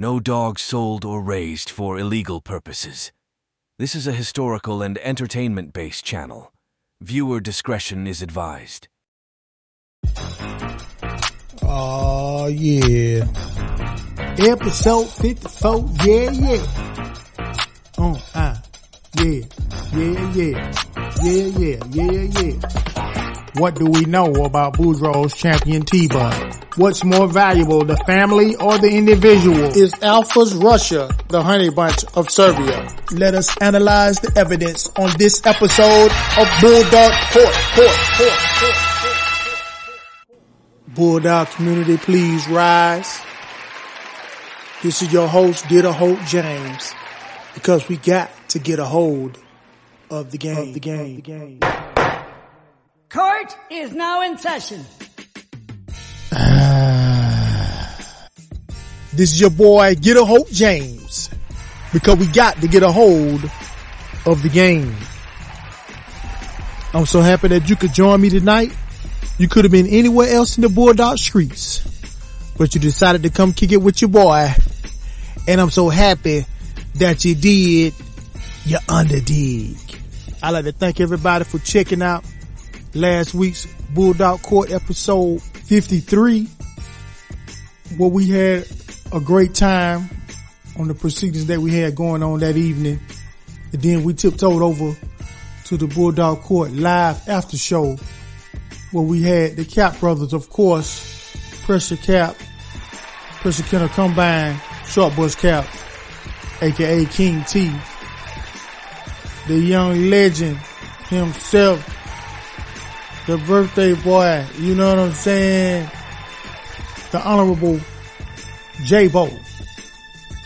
No dog sold or raised for illegal purposes. This is a historical and entertainment-based channel. Viewer discretion is advised. Oh, yeah. Episode 54, yeah. Yeah. What do we know about Bulldog's champion T-Bud? What's more valuable, the family or the individual? Is Alpha's Russia the honey bunch of Serbia? Let us analyze the evidence on this episode of Bulldog Court. Bulldog community, please rise. This is your host, Get a Hold James, because we got to get a hold of the game. Court is now in session. This is your boy, Get a Hold James, because we got to get a hold of the game. I'm so happy that you could join me tonight. You could have been anywhere else in the Bulldog streets, but you decided to come kick it with your boy. And I'm so happy that you did. You underdig. I'd like to thank everybody for checking out last week's Bulldog Court episode 53, where we had a great time on the proceedings that we had going on that evening. And then we tiptoed over to the Bulldog Court live after show, where we had the Cap brothers, of course, Pressure Kennel Combine, Short Bus Cap, aka King T, the young legend himself, the birthday boy, you know what I'm saying? The Honorable J-Bo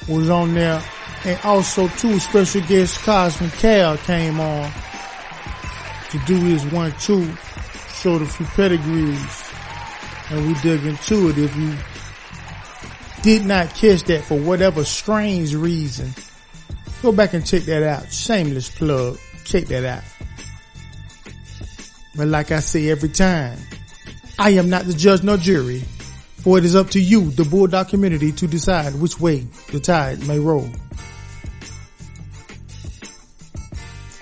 was on there. And also two special guests, Cosmic Cal, came on to do his 1-2, showed a few pedigrees, and we dug into it. If you did not catch that for whatever strange reason, go back and check that out. Shameless plug. Check that out. But like I say every time, I am not the judge nor jury, for it is up to you, the Bulldog community, to decide which way the tide may roll.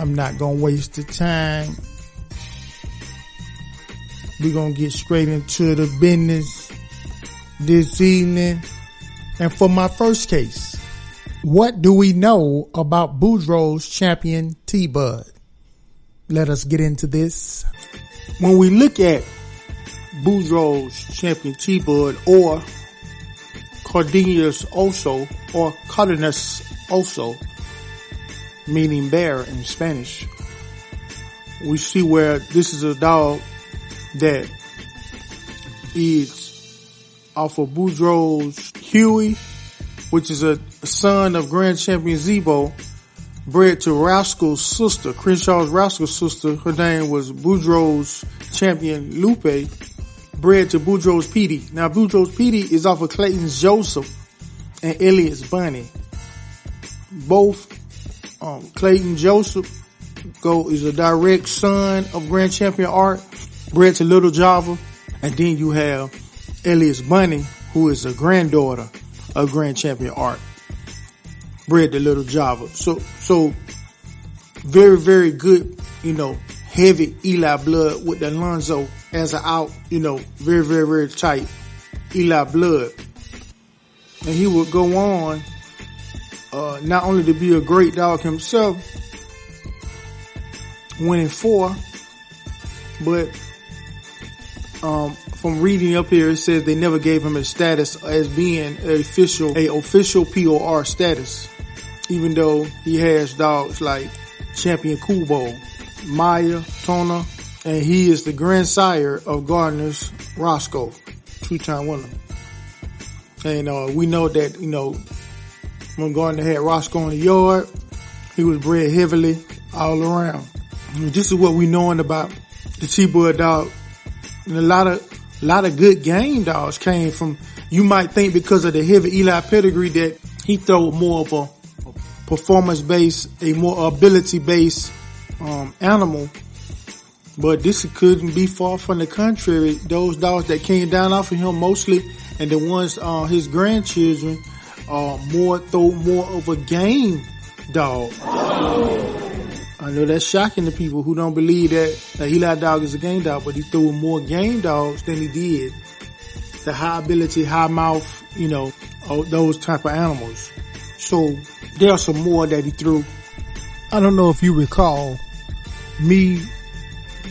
I'm not gonna waste the time. We're gonna get straight into the business this evening. And for my first case, what do we know about Bulldog's champion T-Bud? Let us get into this. When we look at Bulldog's champion T-Bud, or Cardenas Oso, meaning bear in Spanish, we see where this is a dog that is off of Bulldog's Huey, which is a son of Grand Champion Zebo, bred to Rascal's sister, Crenshaw's Rascal's sister. Her name was Bulldog's champion Lupe, bred to Bulldog's Petey. Now, Bulldog's Petey is off of Clayton's Joseph and Elliot's Bunny. Both Clayton Joseph is a direct son of Grand Champion Art, bred to Little Java. And then you have Elliot's Bunny, who is a granddaughter of Grand Champion Art, bred to Little Java. So very, very good, heavy Eli blood with the Alonzo as an out, very, very, very tight Eli blood. And he would go on, not only to be a great dog himself, winning 4, but, from reading up here, it says they never gave him a status as being a official POR status, even though he has dogs like Champion Kubo, Maya, Tona, and he is the grandsire of Gardner's Roscoe, 2-time winner. And we know that, when Gardner had Roscoe in the yard, he was bred heavily all around. This is what we knowing about the T-Bud dog. And a lot of good game dogs came from, you might think because of the heavy Eli pedigree that he throw more of a performance-based, a more ability-based animal. But this couldn't be far from the contrary. Those dogs that came down off of him mostly, and the ones his grandchildren, throw more of a game dog. I know that's shocking to people who don't believe that Eli dog is a game dog, but he threw more game dogs than he did the high ability, high mouth, those type of animals. So there are some more that he threw. I don't know if you recall me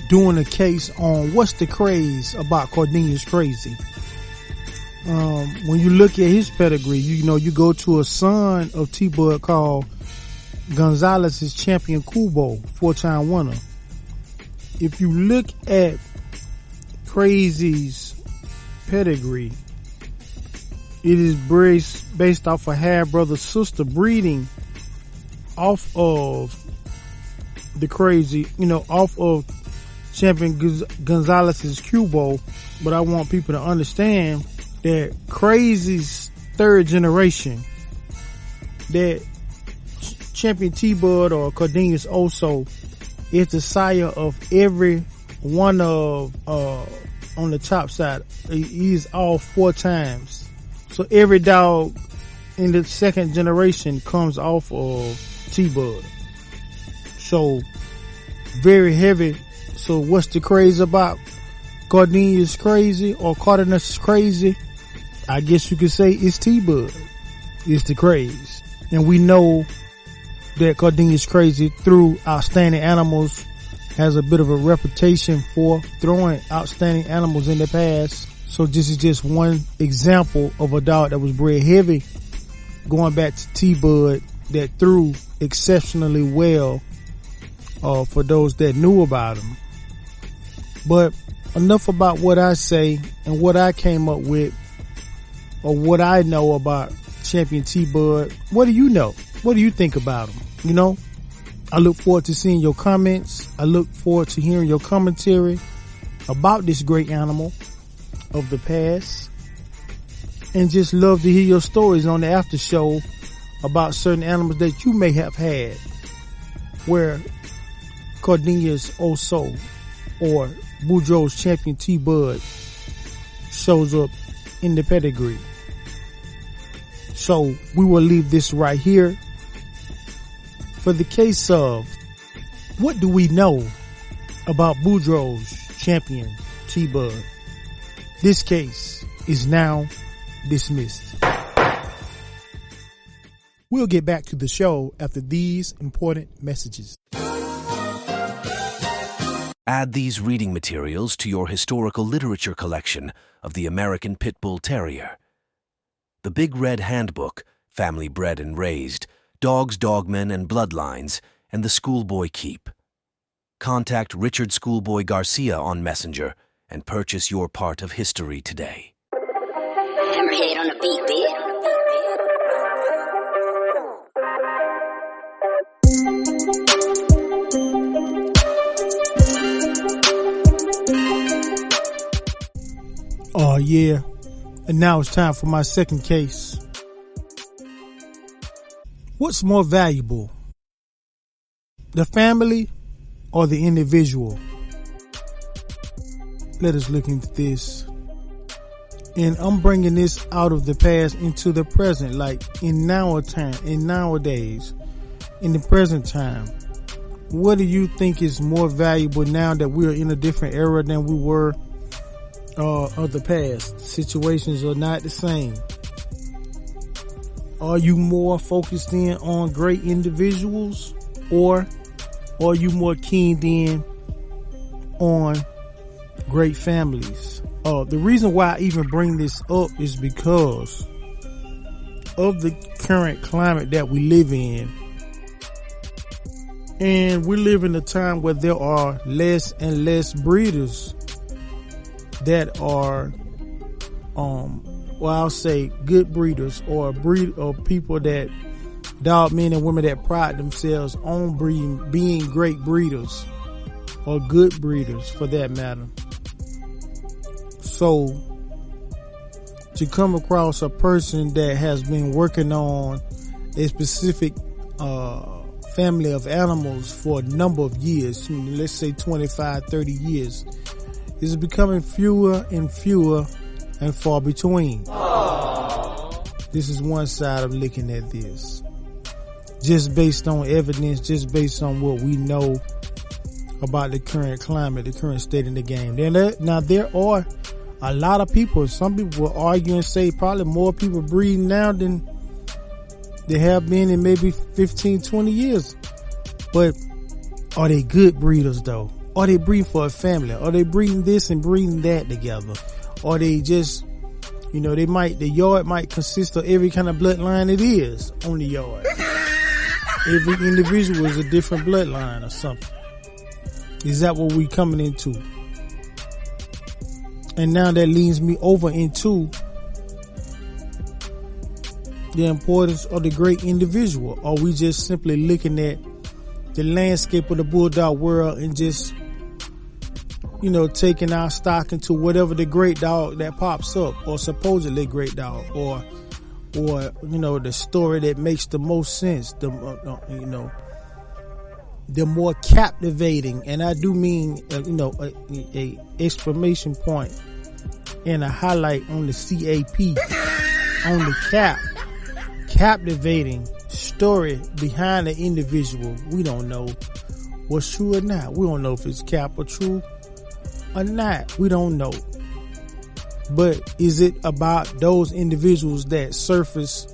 doing a case on what's the craze about Cordinius Crazy. When you look at his pedigree, you go to a son of T-Bud called Gonzalez's Champion Kubo, 4-time winner. If you look at Crazy's pedigree, it is based off a half-brother sister breeding off of the Crazy, off of Champion Gonzalez's Kubo. But I want people to understand that Crazy's third generation, that Champion T-Bud or Cordinius Oso is the sire of every one of, on the top side. He's all 4 times. So every dog in the second generation comes off of T-Bud. So very heavy. So what's the craze about Cordinius Crazy or Cordinius Crazy? I guess you could say it's T-Bud. It's the craze. And we know that Cordinius Crazy threw outstanding animals, has a bit of a reputation for throwing outstanding animals in the past. So this is just one example of a dog that was bred heavy, going back to T-Bud, that threw exceptionally well, for those that knew about him. But enough about what I say and what I came up with, or what I know about Champion T-Bud. What do you know? What do you think about him? I look forward to seeing your comments. I look forward to hearing your commentary about this great animal of the past, and just love to hear your stories on the after show about certain animals that you may have had where Cordinius Oso or Boudreaux's Champion T-Bud shows up in the pedigree. So we will leave this right here. For the case of what do we know about Boudreaux's Champion T-Bud, this case is now dismissed. We'll get back to the show after these important messages. Add these reading materials to your historical literature collection of the American Pit Bull Terrier. The Big Red Handbook, Family Bred and Raised, Dogs, Dogmen, and Bloodlines, and the Schoolboy Keep. Contact Richard Schoolboy Garcia on Messenger and purchase your part of history today. Hammerhead on the beat, bitch. Oh yeah, and now it's time for my second case. What's more valuable, the family or the individual? Let us look into this. And I'm bringing this out of the past into the present, like nowadays, in the present time. What do you think is more valuable now that we're in a different era than we were of the past? Situations are not the same. Are you more focused in on great individuals, or are you more keened in on great families? The reason why I even bring this up is because of the current climate that we live in. And we live in a time where there are less and less breeders that are, I'll say good breeders, or people that, dog men and women that pride themselves on being great breeders, or good breeders for that matter. So to come across a person that has been working on a specific family of animals for a number of years, let's say 25, 30 years, is becoming fewer and fewer and far between. This is one side of looking at this. Just based on evidence, just based on what we know about the current climate, the current state in the game. Now there are a lot of people, some people will argue and say probably more people breeding now than there have been in maybe 15, 20 years. But are they good breeders though? Are they breeding for a family? Are they breeding this and breeding that together? Or they just, the yard might consist of every kind of bloodline it is on the yard. Every individual is a different bloodline or something. Is that what we coming into? And now that leads me over into the importance of the great individual. Are we just simply looking at the landscape of the Bulldog world and just, taking our stock into whatever the great dog that pops up, or supposedly great dog, or the story that makes the most sense, the more captivating, and I do mean, a exclamation point and a highlight on the CAP, on the captivating story behind the individual. We don't know what's true or not. We don't know if it's cap or true or not. We don't know. But is it about those individuals that surface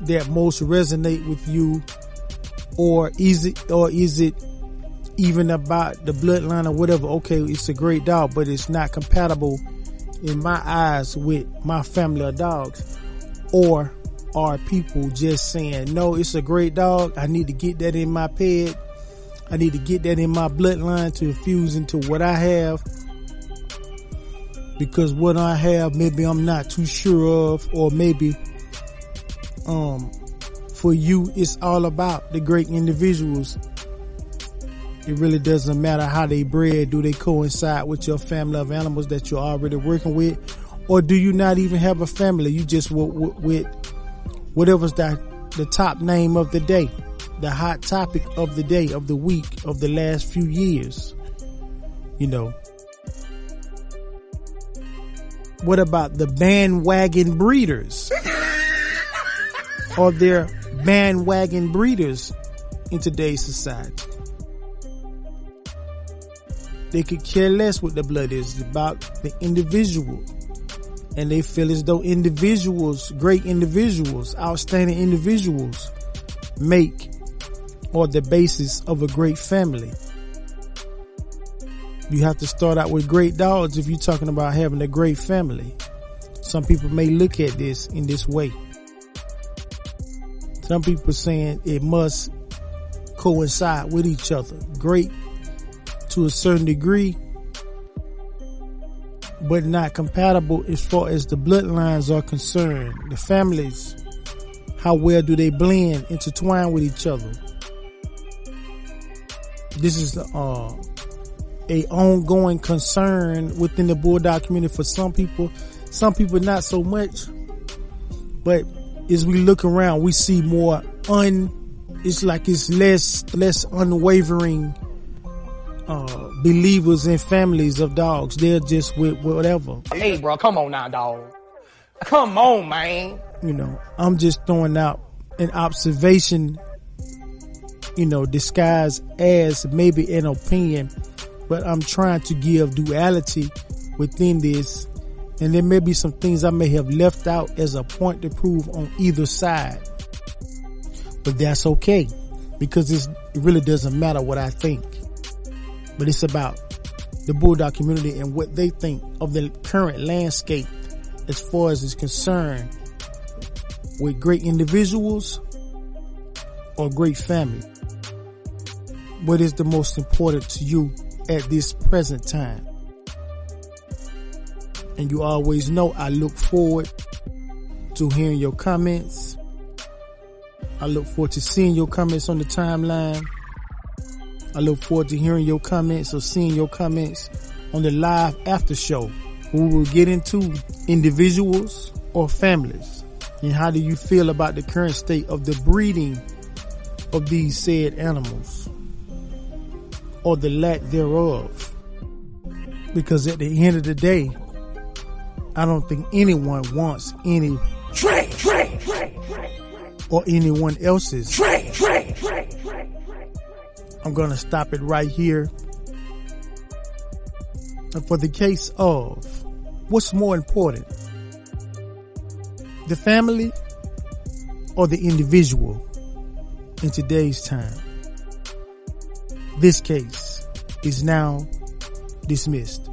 that most resonate with you? Or is it even about the bloodline or whatever? Okay, it's a great dog, but it's not compatible in my eyes with my family of dogs. Or are people just saying, no, it's a great dog, I need to get that in my pet, I need to get that in my bloodline to infuse into what I have, because what I have maybe I'm not too sure of, or maybe for you it's all about the great individuals. It really doesn't matter how they bred. Do they coincide with your family of animals that you're already working with, or do you not even have a family? You just with whatever's the top name of the day, the hot topic of the day, of the week, of the last few years. What about the bandwagon breeders? Are there bandwagon breeders in today's society? They could care less what the blood is. It's about the individual. And they feel as though individuals, great individuals, outstanding individuals make or the basis of a great family. You have to start out with great dogs if you're talking about having a great family. Some people may look at this in this way. Some people saying it must coincide with each other. Great to a certain degree, but not compatible as far as the bloodlines are concerned. The families, how well do they blend, intertwine with each other? This is a ongoing concern within the Bulldog community for some people not so much. But as we look around, we see more it's less unwavering believers in families of dogs. They're just with whatever. Hey, bro, come on now, dog. Come on, man. I'm just throwing out an observation, disguised as maybe an opinion, but I'm trying to give duality within this. And there may be some things I may have left out as a point to prove on either side. But that's okay, because it really doesn't matter what I think. But it's about the Bulldog community and what they think of the current landscape as far as is concerned with great individuals or great family. What is the most important to you at this present time? And you always know I look forward to hearing your comments. I look forward to seeing your comments on the timeline. I look forward to hearing your comments or seeing your comments on the live after show. We will get into individuals or families. And how do you feel about the current state of the breeding of these said animals, or the lack thereof? Because at the end of the day, I don't think anyone wants any or anyone else's. I'm going to stop it right here. And for the case of, what's more important, the family or the individual in today's time? This case is now dismissed.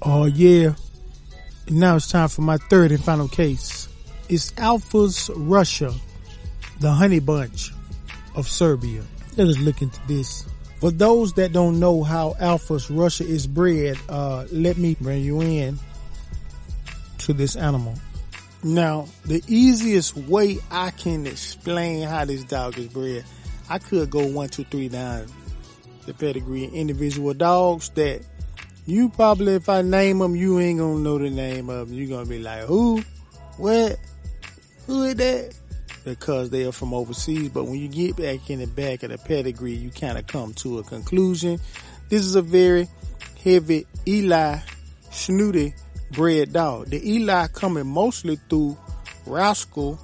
Oh yeah. And now it's time for my third and final case. It's Alpha's Russia, the honey bunch of Serbia. Let us look into this. For those that don't know how Alpha's Russia is bred, let me bring you in to this animal. Now, the easiest way I can explain how this dog is bred, I could go 1, 2, 3 down the pedigree of individual dogs that you probably, if I name them, you ain't gonna know the name of them. You're gonna be like, who? What? Who is that? Because they are from overseas. But when you get back in the back of the pedigree, you kind of come to a conclusion. This is a very heavy Eli snooty bred dog. The Eli coming mostly through Rascal,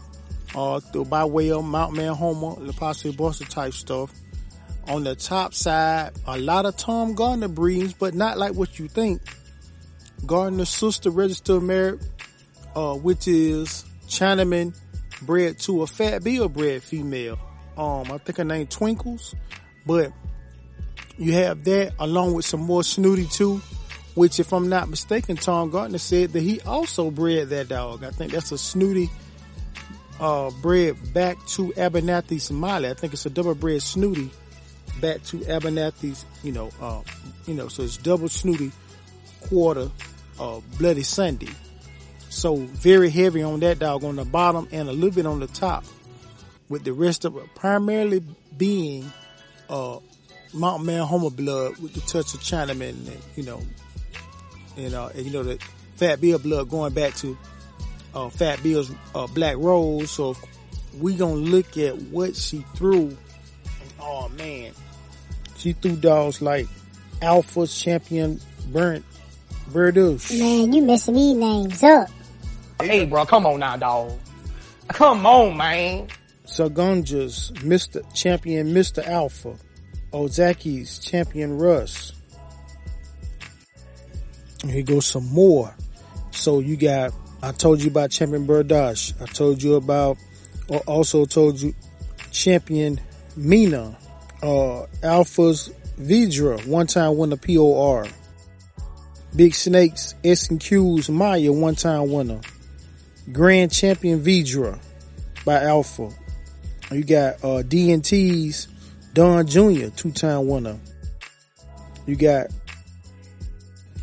through by way of Mount Homer, La Passe Bossa type stuff. On the top side, a lot of Tom Gardner breeds, but not like what you think. Gardner's sister registered married, which is Chinaman bred to a Fat Bill bred female. I think her name Twinkles, but you have that along with some more snooty too, which if I'm not mistaken, Tom Gardner said that he also bred that dog. I think that's a snooty, bred back to Abernathy Somali. I think it's a double bred snooty back to Abernathy's, so it's double snooty, quarter, bloody Sunday. So very heavy on that dog on the bottom and a little bit on the top, with the rest of it primarily being, Mount Homer blood with the touch of Chinaman and the Fat Bill blood going back to, Fat Bill's, Black Rose. So if we gonna look at what she threw, oh man, she threw dogs like Alpha's Champion Burnt Verdouche. Man, you messing these names up. Hey, bro, come on now, dog. Come on, man. Sagunja's Mr. Champion Mr. Alpha. Ozaki's Champion Russ. And here goes some more. So you got, I told you about Champion Berdash. I told you about, also told you Champion Mina. Alpha's Vidra, one-time winner POR. Big Snake's S&Q's Maya, one-time winner. Grand Champion Vidra by Alpha. You got D&T's Don Jr., two-time winner. You got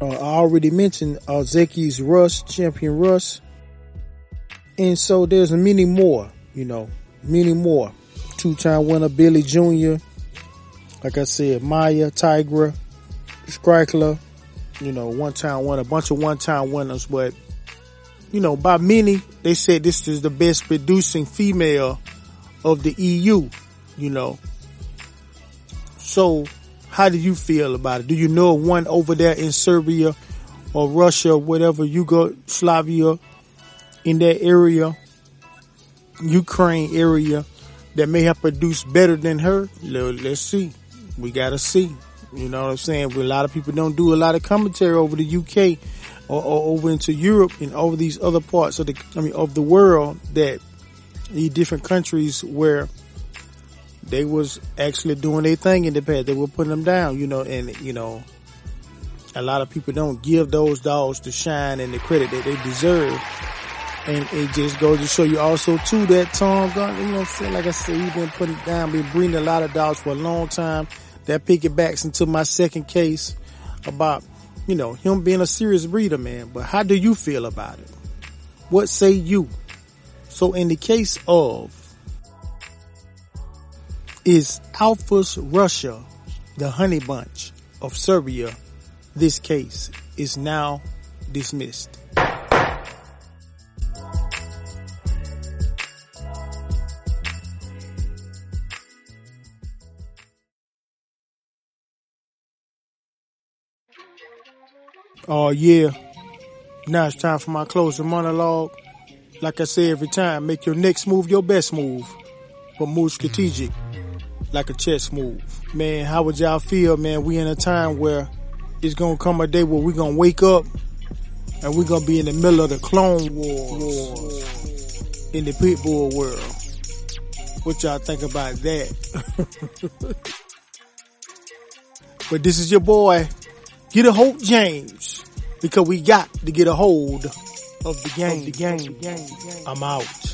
I already mentioned Zeki's Russ, Champion Russ. And so there's many more, many more. Two-time winner Billy Jr., like I said, Maya, Tigra, Skrykler, one-time winner, a bunch of one-time winners, but, by many, they said this is the best producing female of the EU, So, how do you feel about it? Do you know one over there in Serbia or Russia, whatever, Yugoslavia, in that area, Ukraine area, that may have produced better than her? Let's see. We gotta see. You know what I'm saying? But a lot of people don't do a lot of commentary over the UK or over into Europe and over these other parts of the world, that these different countries where they was actually doing their thing in the past. They were putting them down, and a lot of people don't give those dogs the shine and the credit that they deserve. And it just goes to show you also too that Tom Gardner, like I said, he's been putting down, been breeding a lot of dogs for a long time. That piggybacks into my second case about, him being a serious breeder, man. But how do you feel about it? What say you? So in the case of, is Alpha's Russia, the honey bunch of Serbia, this case? is now dismissed. Oh yeah. Now it's time for my closing monologue. Like I say every time, make your next move your best move, but move strategic, like a chess move. Man, how would y'all feel, man? We in a time where it's gonna come a day where we're gonna wake up and we're gonna be in the middle of the Clone Wars in the Pitbull world. What y'all think about that? But this is your boy, Get a Hope James, because we got to get a hold of the game. I'm out.